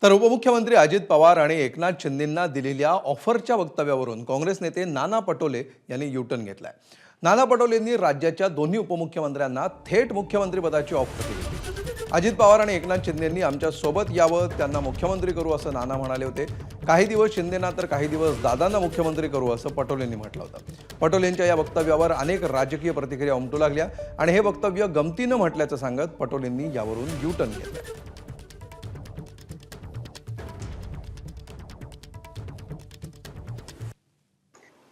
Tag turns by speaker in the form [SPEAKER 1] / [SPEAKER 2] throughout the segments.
[SPEAKER 1] तर उपमुख्यमंत्री अजित पवार आणि एकनाथ शिंदेंना दिलेल्या ऑफरच्या वक्तव्यावरून काँग्रेस नेते नाना पटोले यांनी युटर्न घेतलाय। नाना पटोलेंनी राज्याच्या दोन्ही उपमुख्यमंत्र्यांना थेट मुख्यमंत्रीपदाची ऑफर केली। अजित पवार आणि एकनाथ शिंदेंनी आमच्या सोबत यावं, त्यांना मुख्यमंत्री करू असं नाना म्हणाले होते। काही दिवस शिंदेंना तर काही दिवस दादांना मुख्यमंत्री करू असं पटोलेंनी म्हटलं होतं। पटोलेंच्या या वक्तव्यावर अनेक राजकीय प्रतिक्रिया उमटू लागल्या आणि हे वक्तव्य गमतीनं म्हटल्याचं सांगत पटोलेंनी यावरून युटर्न घेतलं।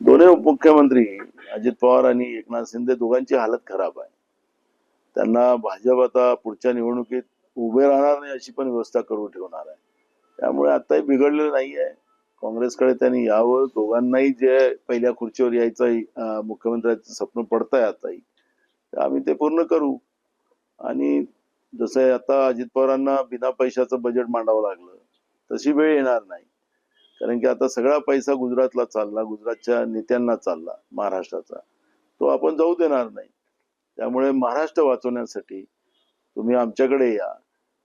[SPEAKER 2] दोन्ही उपमुख्यमंत्री अजित पवार आणि एकनाथ शिंदे दोघांची हालत खराब आहे। त्यांना भाजप आता पुढच्या निवडणुकीत उभे राहणार नाही अशी पण व्यवस्था करून ठेवणार आहे। त्यामुळे आताही बिघडलेलं नाहीये। काँग्रेसकडे त्यांनी यावं, दोघांनाही जे पहिल्या खुर्चीवर यायचं मुख्यमंत्र्याचं स्वप्न पडतंय आताही, तर आम्ही ते पूर्ण करू। आणि जसं आता अजित पवारांना बिना पैशाचं बजेट मांडावं लागलं, तशी वेळ येणार नाही। कारण की आता सगळा पैसा गुजरातला चालला, गुजरातच्या नेत्यांना चालला महाराष्ट्राचा, तो आपण जाऊ देणार नाही। त्यामुळे महाराष्ट्र वाचवण्यासाठी तुम्ही आमच्याकडे या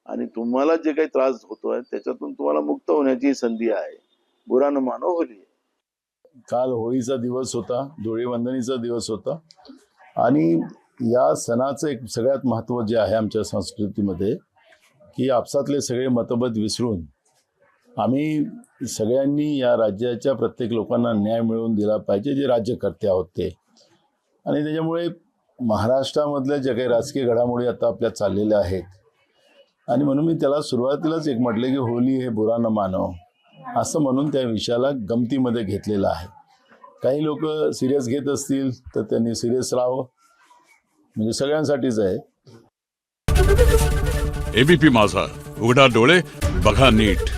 [SPEAKER 2] आणि तुम्हाला जे काही त्रास होतोय त्याच्यातून तुम्हाला मुक्त होण्याची संधी आहे। बुरा न मानो होली।
[SPEAKER 3] काल होळीचा दिवस होता, धुळीवंदनीचा दिवस होता आणि या सणाचं एक सगळ्यात महत्त्व जे आहे आमच्या संस्कृतीमध्ये की आपसातले सगळे मतभेद विसरून आम्ही सगळ्यांनी या राज्याच्या प्रत्येक लोकांना न्याय मिळवून दिला पाहिजे, जे राज्यकर्ते आहोत ते। आणि त्याच्यामुळे महाराष्ट्रामधल्या ज्या काही राजकीय घडामोडी आता आपल्या चाललेल्या आहेत आणि म्हणून मी त्याला सुरुवातीलाच एक म्हटले की होली हे बुरा न मानो असं म्हणून त्या विषयाला गमतीमध्ये घेतलेलं आहे। काही लोक सिरियस घेत असतील तर त्यांनी सिरियस राहावं, म्हणजे सगळ्यांसाठीच आहे।
[SPEAKER 4] एबीपी माझा, उघडा डोळे बघा नीट।